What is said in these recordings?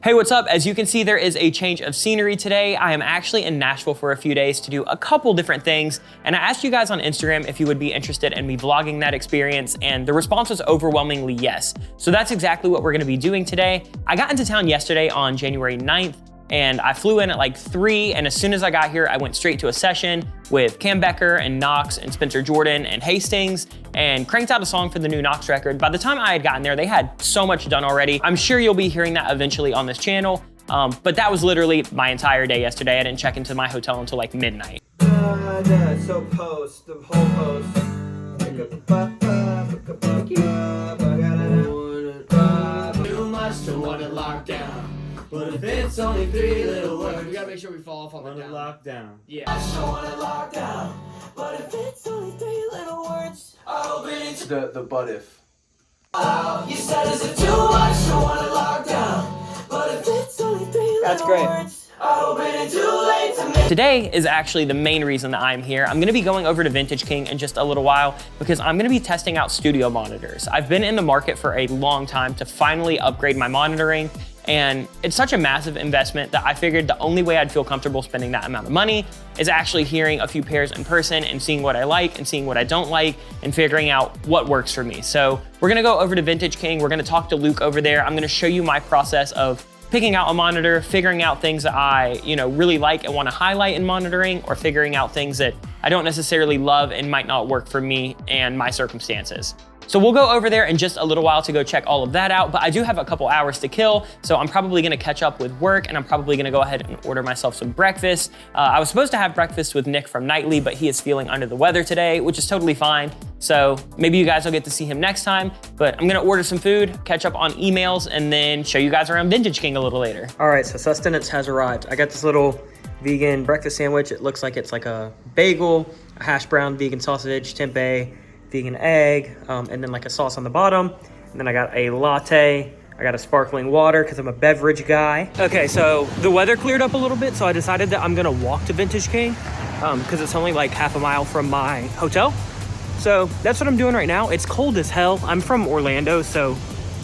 Hey, what's up? As you can see, there is a change of scenery today. I am actually in Nashville for a few days to do a couple different things, and I asked you guys on Instagram if you would be interested in me vlogging that experience, and the response was overwhelmingly yes. So that's exactly what we're gonna be doing today. I got into town yesterday on January 9th, and I flew in at like 3, and as soon as I got here, I went straight to a session with Becker and Knox and Spencer Jordan and Hastings, and cranked out a song for the new Knox record. By the time I had gotten there, they had so much done already. I'm sure you'll be hearing that eventually on this channel, but that was literally my entire day yesterday. I didn't check into my hotel until like midnight. So post, the whole post. Too much to want it locked down. But if it's only 3 little words, we gotta make sure we fall off on the lockdown. Yeah. I sure want it locked down. But if it's only 3 little words, I hope it ain't The but if. you said is it too much to want it locked down. But if it's only 3 That's little great. words, I hope it ain't too late to make. Today is actually the main reason that I'm here. I'm gonna be going over to Vintage King in just a little while because I'm gonna be testing out studio monitors. I've been in the market for a long time to finally upgrade my monitoring, and it's such a massive investment that I figured the only way I'd feel comfortable spending that amount of money is actually hearing a few pairs in person and seeing what I like and seeing what I don't like and figuring out what works for me. So we're gonna go over to Vintage King. We're gonna talk to Luke over there. I'm gonna show you my process of picking out a monitor, figuring out things that I really like and wanna highlight in monitoring, or figuring out things that I don't necessarily love and might not work for me and my circumstances. So we'll go over there in just a little while to go check all of that out, but I do have a couple hours to kill, so I'm probably gonna catch up with work, and I'm probably gonna go ahead and order myself some breakfast. I was supposed to have breakfast with Nick from Nightly, but he is feeling under the weather today, which is totally fine. So maybe you guys will get to see him next time, but I'm gonna order some food, catch up on emails, and then show you guys around Vintage King a little later. All right, so sustenance has arrived. I got this little vegan breakfast sandwich. It looks like it's like a bagel, a hash brown, vegan sausage, tempeh, vegan egg, and then like a sauce on the bottom. And then I got a latte. I got a sparkling water because I'm a beverage guy. Okay, so the weather cleared up a little bit, so I decided that I'm gonna walk to Vintage King because it's only like half a mile from my hotel. So that's what I'm doing right now. It's cold as hell. I'm from Orlando, so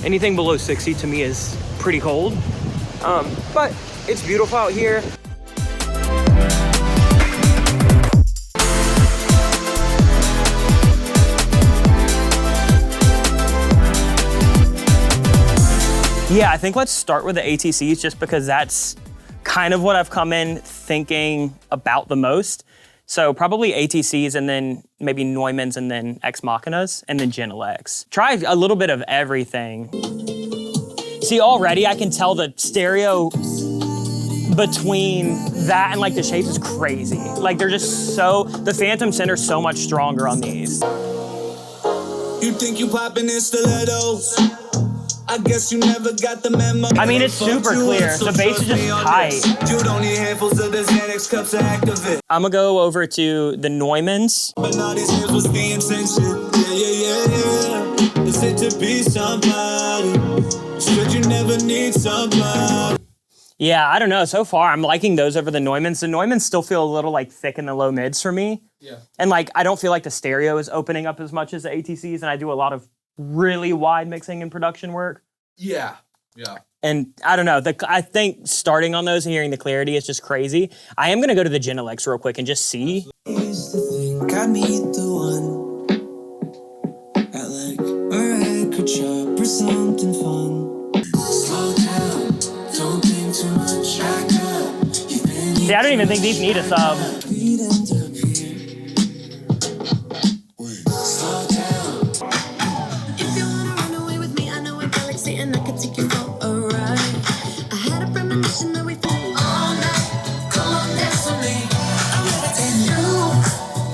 anything below 60 to me is pretty cold. But it's beautiful out here. Yeah, I think let's start with the ATCs just because that's kind of what I've come in thinking about the most. So probably ATCs and then maybe Neumanns and then Ex Machinas and then Genelecs. Try a little bit of everything. See, already I can tell the stereo between that and like the shapes is crazy. Like they're just so, the Phantom Center's so much stronger on these. You think you popping in stilettos? I guess you never got the memo. I mean, it's super clear. The bass is just tight. You don't need handfuls of the Xanax cups to activate. I'm gonna go over to the Neumanns. But all these hands was the intention. Yeah. Is it to be somebody? Should you never need somebody? Yeah, I don't know. So far, I'm liking those over the Neumanns. The Neumanns still feel a little like thick in the low mids for me. Yeah. And like, I don't feel like the stereo is opening up as much as the ATCs, and I do a lot of really wide mixing and production work. Yeah. And I don't know, I think starting on those and hearing the clarity is just crazy. I am gonna go to the Genelecs real quick and just see. Here's the thing, got me the one at like a record shop or something fun. Slow down, don't think too much. Back up. You've been See, I don't even think these need a sub. Slow down. If you wanna run away with me, I know a galaxy and I can take you for a ride. I had a premonition that we fall all night. Come on, dance with me. I'm levitating you.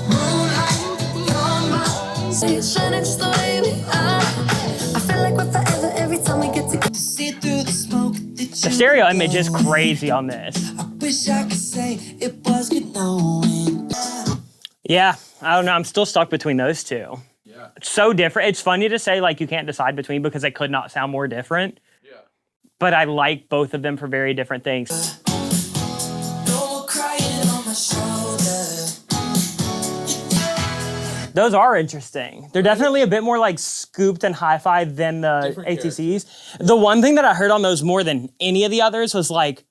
Moonlight, you're my. Say it's shining just the way we are. I feel like we're forever every time we get to see through the smoke. The stereo image is crazy on this. I wish I could say it was good knowing. Yeah, I don't know, I'm still stuck between those two. Yeah. It's so different. It's funny to say like you can't decide between because they could not sound more different. Yeah. But I like both of them for very different things. No more crying on my shoulder. Those are interesting. They're definitely a bit more like scooped and hi-fi than the Different ATCs. The one thing that I heard on those more than any of the others was like,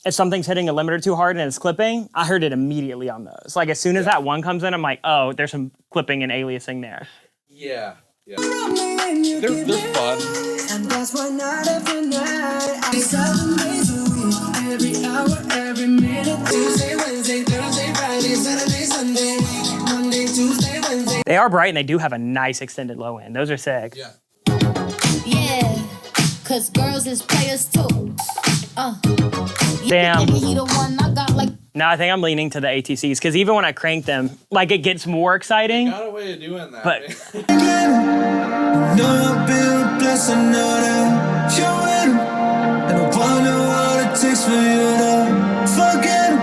if something's hitting a limiter too hard and it's clipping, I heard it immediately on those. Like as soon as that one comes in, I'm like, oh, there's some clipping and aliasing there. Yeah. They're fun. And that's why night after night, 7 days a week, every hour, every minute, Tuesday, Wednesday, Thursday, Friday, Saturday, Sunday, Monday, Tuesday, Wednesday. They are bright and they do have a nice extended low end. Those are sick. Yeah. Yeah, cause girls is players too. Damn. He the one I got like. No, I think I'm leaning to the ATCs because even when I crank them, like it gets more exciting. Got a way of doing that. But No, I've been a blessing, know that you're with 'em. And I wonder what it takes for you to forget 'em.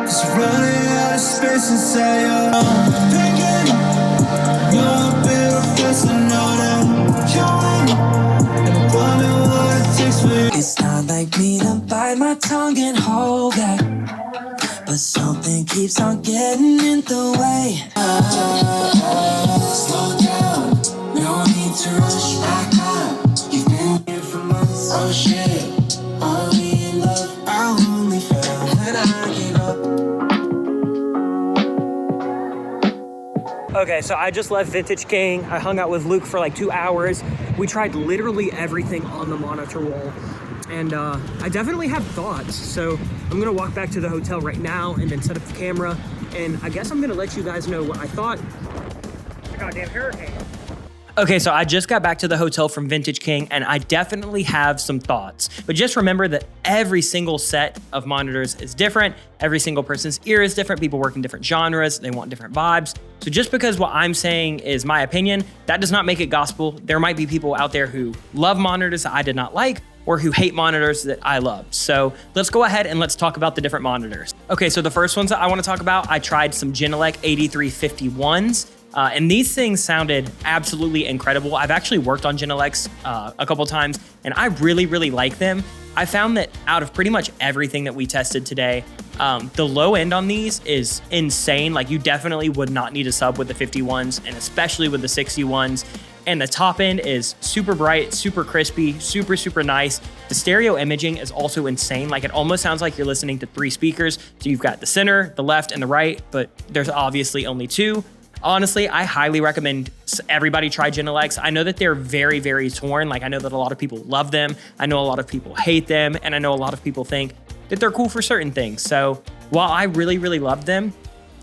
'Cause you're running out of space inside your own thinking. No, I've been a blessing, know that you're with 'em. And I wonder what it takes for you. It's not like me to bite my tongue and hold back, but something keeps on getting in the way. Slow down, no need to rush back up. You've been here for months, oh shit. Are we in love? I only fell when I gave up. okay, so I just left Vintage King. I hung out with Luke for like 2 hours. We tried literally everything on the monitor wall. And I definitely have thoughts. So I'm gonna walk back to the hotel right now and then set up the camera. And I guess I'm gonna let you guys know what I thought. It's a goddamn hurricane. Okay, so I just got back to the hotel from Vintage King and I definitely have some thoughts. But just remember that every single set of monitors is different. Every single person's ear is different. People work in different genres. They want different vibes. So just because what I'm saying is my opinion, that does not make it gospel. There might be people out there who love monitors that I did not like, or who hate monitors that I loved. So let's go ahead and let's talk about the different monitors. Okay, so the first ones that I wanna talk about, I tried some Genelec 8351s. And these things sounded absolutely incredible. I've actually worked on Genelecs a couple times and I really, really like them. I found that out of pretty much everything that we tested today, the low end on these is insane. Like you definitely would not need a sub with the 51s and especially with the 61s. And the top end is super bright, super crispy, super, super nice. The stereo imaging is also insane. Like it almost sounds like you're listening to 3 speakers. So you've got the center, the left, and the right, but there's obviously only 2. Honestly, I highly recommend everybody try Genelecs. I know that they're very, very torn. Like I know that a lot of people love them. I know a lot of people hate them. And I know a lot of people think that they're cool for certain things. So while I really, really love them,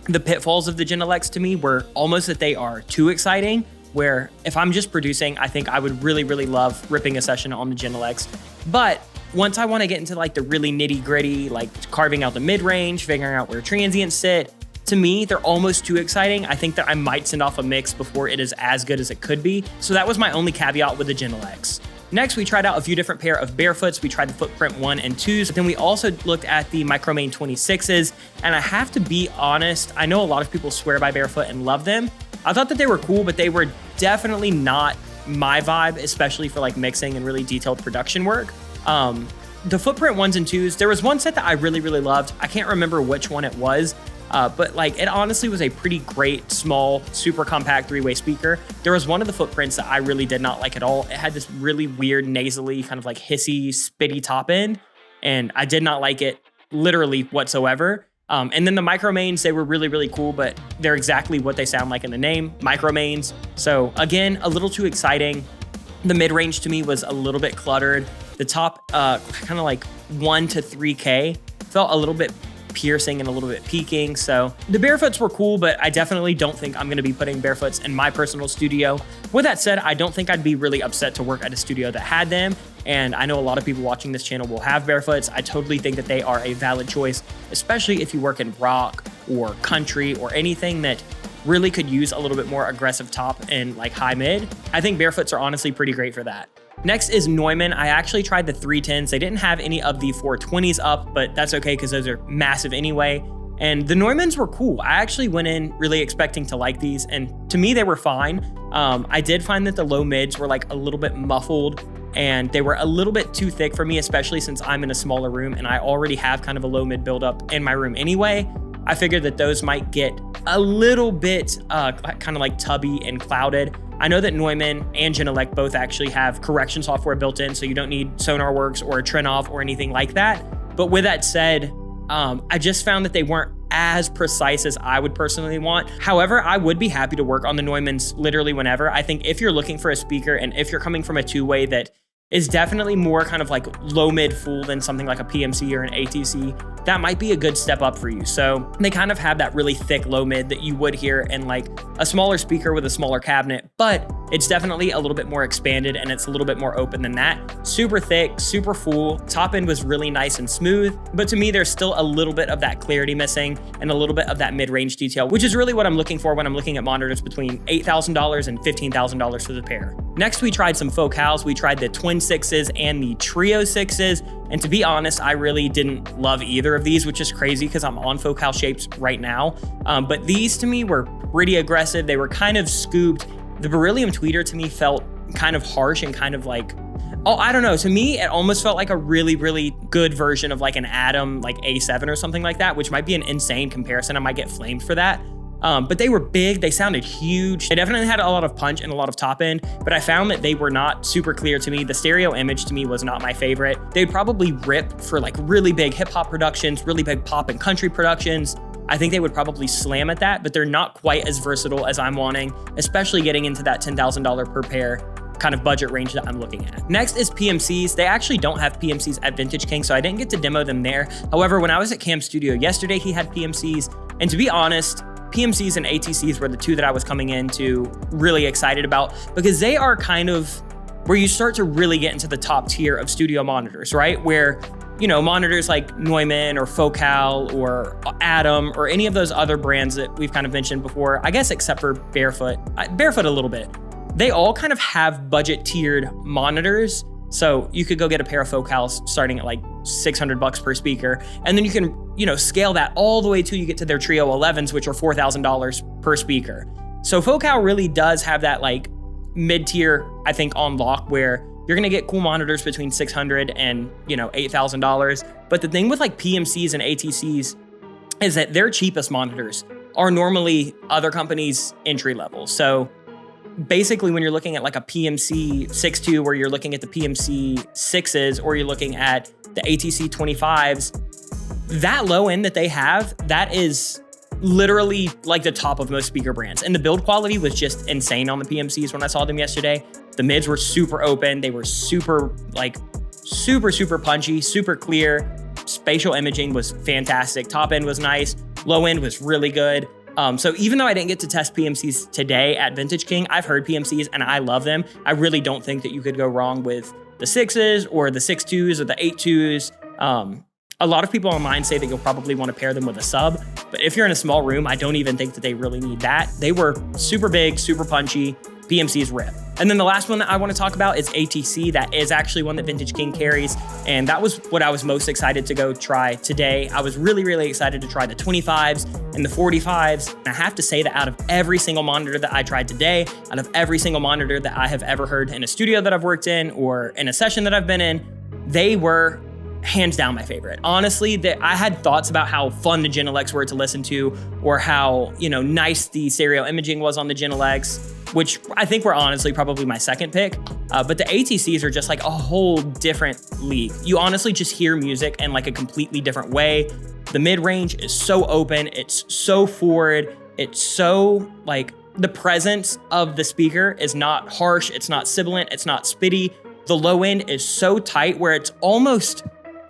the pitfalls of the Genelecs to me were almost that they are too exciting, where if I'm just producing, I think I would really, really love ripping a session on the Genelecs. But once I wanna get into like the really nitty gritty, like carving out the mid-range, figuring out where transients sit, to me, they're almost too exciting. I think that I might send off a mix before it is as good as it could be. So that was my only caveat with the Genelecs. Next, we tried out a few different pair of Barefoots. We tried the Footprint 1 and 2s. Then we also looked at the Micromain 26s. And I have to be honest, I know a lot of people swear by Barefoot and love them. I thought that they were cool, but they were definitely not my vibe, especially for like mixing and really detailed production work. The Footprint 1s and 2s, there was one set that I really, really loved. I can't remember which one it was. But like it honestly was a pretty great, small, super compact 3-way speaker. There was one of the Footprints that I really did not like at all. It had this really weird, nasally, kind of like hissy, spitty top end. And I did not like it literally whatsoever. And then the Micromains, they were really, really cool, but they're exactly what they sound like in the name, Micromains. So again, a little too exciting. The mid-range to me was a little bit cluttered. The top, kind of like 1 to 3K felt a little bit piercing and a little bit peaking. So the Barefoots were cool, but I definitely don't think I'm gonna be putting Barefoots in my personal studio. With that said, I don't think I'd be really upset to work at a studio that had them. And I know a lot of people watching this channel will have Barefoots. I totally think that they are a valid choice, especially if you work in rock or country or anything that really could use a little bit more aggressive top and like high mid. I think Barefoots are honestly pretty great for that. Next is Neumann. I actually tried the 310s. They didn't have any of the 420s up, but that's okay because those are massive anyway. And the Neumanns were cool. I actually went in really expecting to like these, and to me, they were fine. I did find that the low mids were like a little bit muffled and they were a little bit too thick for me, especially since I'm in a smaller room and I already have kind of a low mid buildup in my room anyway. I figured that those might get a little bit kind of like tubby and clouded. I know that Neumann and Genelec both actually have correction software built in, so you don't need SonarWorks or a Trinov or anything like that. But with that said, I just found that they weren't as precise as I would personally want. However, I would be happy to work on the Neumanns literally whenever. I think if you're looking for a speaker and if you're coming from a two-way that is definitely more kind of like low mid full than something like a PMC or an ATC, that might be a good step up for you. So they kind of have that really thick low mid that you would hear in like a smaller speaker with a smaller cabinet, but it's definitely a little bit more expanded and it's a little bit more open than that. Super thick, super full. Top end was really nice and smooth, but to me, there's still a little bit of that clarity missing and a little bit of that mid-range detail, which is really what I'm looking for when I'm looking at monitors between $8,000 and $15,000 for the pair. Next, we tried some focals. We tried the Twin 6s and the Trio 6s. And to be honest, I really didn't love either of these, which is crazy because I'm on focal shapes right now. But these to me were pretty aggressive. They were kind of scooped. The beryllium tweeter to me felt kind of harsh and kind of like, oh, I don't know. To me, it almost felt like a really, really good version of like an Atom, like A7 or something like that, which might be an insane comparison. I might get flamed for that. But they were big, they sounded huge. They definitely had a lot of punch and a lot of top end, but I found that they were not super clear to me. The stereo image to me was not my favorite. They'd probably rip for like really big hip hop productions, really big pop and country productions. I think they would probably slam at that, but they're not quite as versatile as I'm wanting, especially getting into that $10,000 per pair kind of budget range that I'm looking at. Next is PMCs. They actually don't have PMCs at Vintage King, so I didn't get to demo them there. However, when I was at Cam's studio yesterday, he had PMCs, and to be honest, PMCs and ATCs were the two that I was coming into really excited about because they are kind of where you start to really get into the top tier of studio monitors, right? Where, you know, monitors like Neumann or Focal or Atom or any of those other brands that we've kind of mentioned before, I guess except for Barefoot a little bit. They all kind of have budget tiered monitors. So you could go get a pair of focals starting at like $600 per speaker. And then you can, you know, scale that all the way till you get to their Trio 11s, which are $4,000 per speaker. So Focal really does have that like mid-tier, I think, on lock where you're gonna get cool monitors between $600 and, you know, $8,000. But the thing with like PMCs and ATCs is that their cheapest monitors are normally other companies' entry level. So basically, when you're looking at like a PMC 6.2, where you're looking at the PMC 6s, or you're looking at the ATC 25s, that low end that they have, that is literally like the top of most speaker brands. And the build quality was just insane on the PMCs when I saw them yesterday. The mids were super open. They were super punchy, super clear. Spatial imaging was fantastic. Top end was nice. Low end was really good. So even though I didn't get to test PMCs today at Vintage King, I've heard PMCs and I love them. I really don't think that you could go wrong with the 6s or the 6.2s or the 8.2s. A lot of people online say that you'll probably want to pair them with a sub, but if you're in a small room, I don't even think that they really need that. They were super big, super punchy. PMCs rip. And then the last one that I want to talk about is ATC. That is actually one that Vintage King carries. And that was what I was most excited to go try today. I was really, really excited to try the 25s and the 45s. And I have to say that out of every single monitor that I tried today, out of every single monitor that I have ever heard in a studio that I've worked in or in a session that I've been in, they were hands down my favorite. Honestly, I had thoughts about how fun the Genelecs were to listen to, or how, you know, nice the stereo imaging was on the Genelecs, which I think were honestly probably my second pick. But the ATCs are just like a whole different league. You honestly just hear music in like a completely different way. The mid-range is so open, it's so forward, it's so like, the presence of the speaker is not harsh, it's not sibilant, it's not spitty. The low end is so tight where it's almost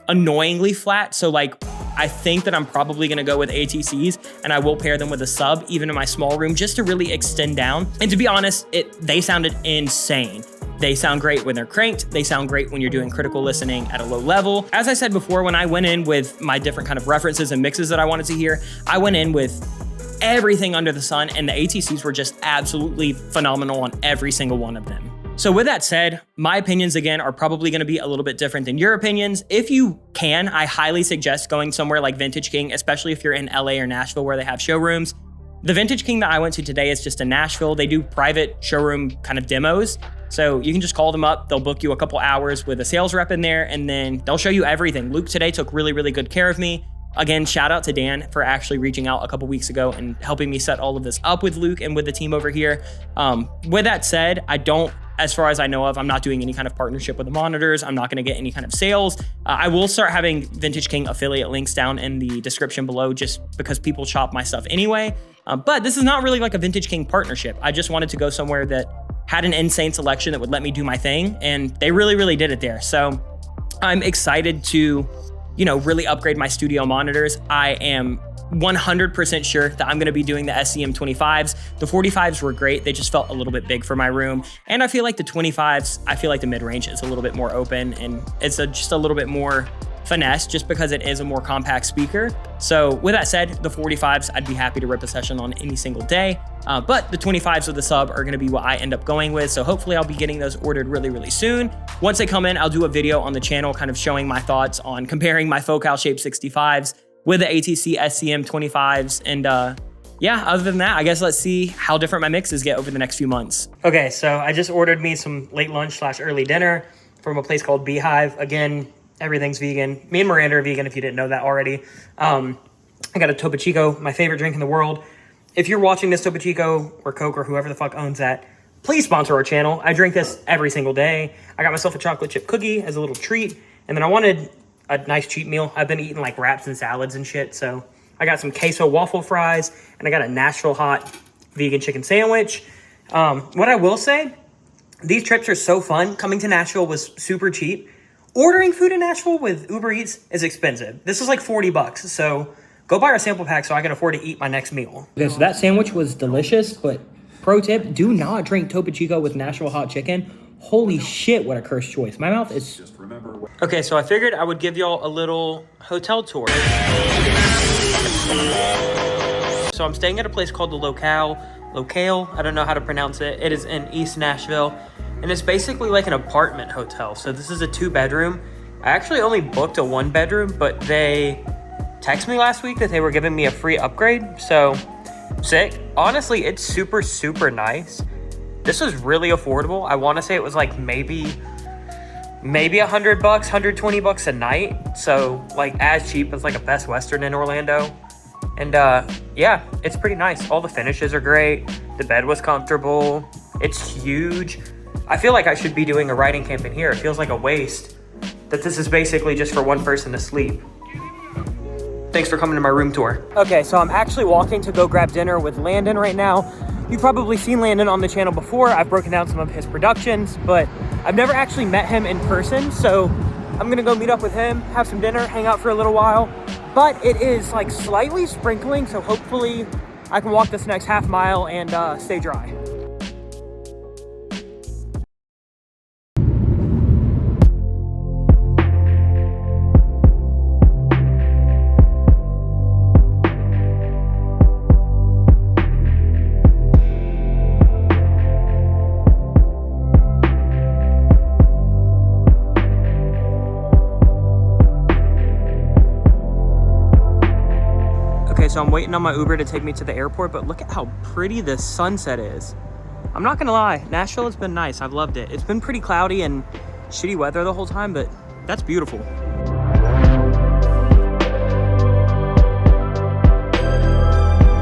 annoyingly flat. So like, I think that I'm probably gonna go with ATCs, and I will pair them with a sub, even in my small room, just to really extend down. And to be honest, they sounded insane. They sound great when they're cranked. They sound great when you're doing critical listening at a low level. As I said before, when I went in with my different kind of references and mixes that I wanted to hear, I went in with everything under the sun, and the ATCs were just absolutely phenomenal on every single one of them. So with that said, my opinions again are probably going to be a little bit different than your opinions. If you can, I highly suggest going somewhere like Vintage King, especially if you're in LA or Nashville where they have showrooms. The Vintage King that I went to today is just in Nashville. They do private showroom kind of demos. So you can just call them up. They'll book you a couple hours with a sales rep in there, and then they'll show you everything. Luke today took really, really good care of me. Again, shout out to Dan for actually reaching out a couple weeks ago and helping me set all of this up with Luke and with the team over here. With that said, as far as I know of, I'm not doing any kind of partnership with the monitors. I'm not going to get any kind of sales. I will start having Vintage King affiliate links down in the description below just because people shop my stuff anyway. But this is not really like a Vintage King partnership. I just wanted to go somewhere that had an insane selection that would let me do my thing, and they really, really did it there. So I'm excited to, really upgrade my studio monitors. I am 100% sure that I'm going to be doing the SCM 25s. The 45s were great. They just felt a little bit big for my room. And I feel like the 25s, I feel like the mid-range is a little bit more open and it's just a little bit more finesse just because it is a more compact speaker. So with that said, the 45s, I'd be happy to rip a session on any single day. But the 25s with the sub are going to be what I end up going with. So hopefully I'll be getting those ordered really, really soon. Once they come in, I'll do a video on the channel kind of showing my thoughts on comparing my Focal Shape 65s with the ATC SCM 25s. And yeah, other than that, I guess let's see how different my mixes get over the next few months. Okay, so I just ordered me some late lunch / early dinner from a place called Beehive. Again, everything's vegan. Me and Miranda are vegan if you didn't know that already. I got a Topo Chico, my favorite drink in the world. If you're watching this, Topo Chico or Coke or whoever the fuck owns that, please sponsor our channel. I drink this every single day. I got myself a chocolate chip cookie as a little treat. And then I wanted a nice cheat meal. I've been eating like wraps and salads and shit. So I got some queso waffle fries and I got a Nashville hot vegan chicken sandwich. What I will say, these trips are so fun. Coming to Nashville was super cheap. Ordering food in Nashville with Uber Eats is expensive. This is like $40. So go buy our sample pack so I can afford to eat my next meal. Okay, so that sandwich was delicious, but pro tip, do not drink Topo Chico with Nashville hot chicken. Holy shit, what a cursed choice. My mouth is... Okay, so I figured I would give y'all a little hotel tour. So I'm staying at a place called the Locale, I don't know how to pronounce it. It is in East Nashville, and it's basically like an apartment hotel. So this is a 2-bedroom. I actually only booked a 1-bedroom, but they texted me last week that they were giving me a free upgrade. So sick. Honestly, it's super, super nice. This was really affordable. I want to say it was like maybe $100, $120 a night. So like as cheap as like a Best Western in Orlando. And yeah, it's pretty nice. All the finishes are great. The bed was comfortable. It's huge. I feel like I should be doing a riding camp in here. It feels like a waste that this is basically just for one person to sleep. Thanks for coming to my room tour. Okay, so I'm actually walking to go grab dinner with Landon right now. You've probably seen Landon on the channel before. I've broken down some of his productions, but I've never actually met him in person. So I'm gonna go meet up with him, have some dinner, hang out for a little while. But it is like slightly sprinkling, so hopefully I can walk this next half mile and stay dry. So I'm waiting on my Uber to take me to the airport, but look at how pretty the sunset is. I'm not gonna lie, Nashville has been nice. I've loved it. It's been pretty cloudy and shitty weather the whole time, but that's beautiful.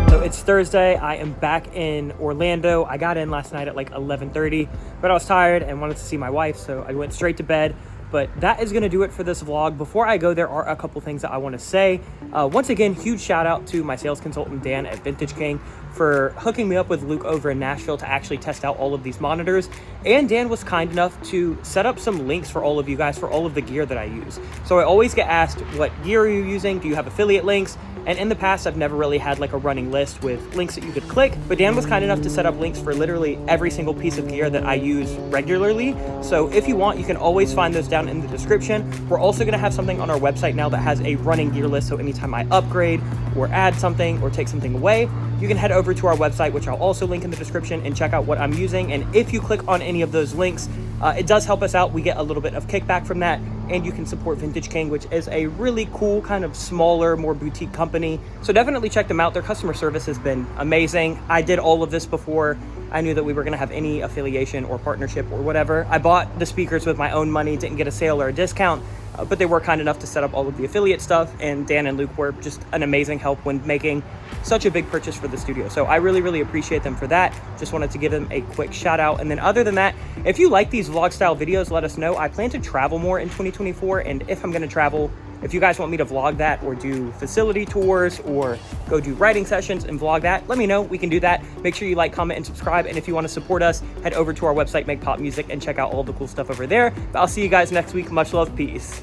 So it's Thursday. I am back in Orlando. I got in last night at like 11:30, but I was tired and wanted to see my wife, so I went straight to bed. But that is going to do it for this vlog. Before I go, there are a couple things that I want to say. Once again, huge shout out to my sales consultant, Dan at Vintage King, for hooking me up with Luke over in Nashville to actually test out all of these monitors. And Dan was kind enough to set up some links for all of you guys for all of the gear that I use. So I always get asked, what gear are you using? Do you have affiliate links? And in the past, I've never really had like a running list with links that you could click, but Dan was kind enough to set up links for literally every single piece of gear that I use regularly. So if you want, you can always find those down in the description. We're also gonna have something on our website now that has a running gear list. So anytime I upgrade or add something or take something away, you can head over to our website, which I'll also link in the description, and check out what I'm using. And if you click on any of those links, it does help us out. We get a little bit of kickback from that, and you can support Vintage King, which is a really cool kind of smaller, more boutique company. So definitely check them out. Their customer service has been amazing. I did all of this before I knew that we were gonna have any affiliation or partnership or whatever. I bought the speakers with my own money, didn't get a sale or a discount. but they were kind enough to set up all of the affiliate stuff, and Dan and Luke were just an amazing help when making such a big purchase for the studio. So I really, really appreciate them for that. Just wanted to give them a quick shout out. And then other than that, if you like these vlog style videos, let us know. I plan to travel more in 2024, and if I'm gonna travel, if you guys want me to vlog that or do facility tours or go do writing sessions and vlog that, let me know. We can do that. Make sure you like, comment, and subscribe. And if you want to support us, head over to our website, Make Pop Music, and check out all the cool stuff over there. But I'll see you guys next week. Much love. Peace.